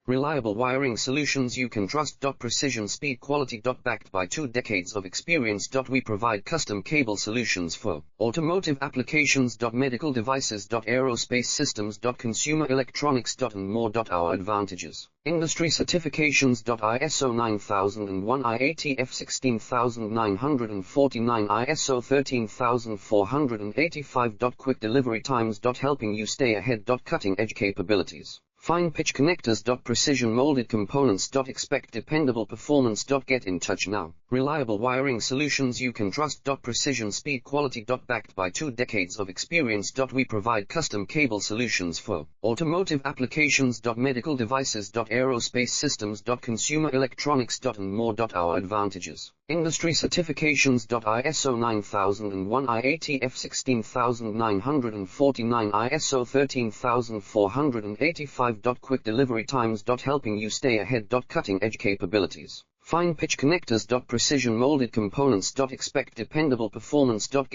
Reliable wiring solutions you can trust. Precision speed quality. Backed by 2 decades of experience. We provide custom cable solutions for automotive applications. Medical devices. Aerospace systems. Consumer electronics. And more. Our advantages: industry certifications. ISO 9001, IATF 16949, ISO 13485. Quick delivery times. Helping you stay ahead. Cutting edge capabilities. Fine pitch connectors. Precision molded components. Expect dependable performance. Get in touch now. Reliable wiring solutions you can trust. Precision speed quality. Backed by 2 decades of experience. We provide custom cable solutions for automotive applications. Medical devices. Aerospace systems. Consumer electronics. And more. Our advantages: industry certifications. ISO 9001, IATF 16949, ISO 13485. Quick delivery times. Helping you stay ahead. Cutting edge capabilities. Fine pitch connectors. Precision molded components. Expect dependable performance. Get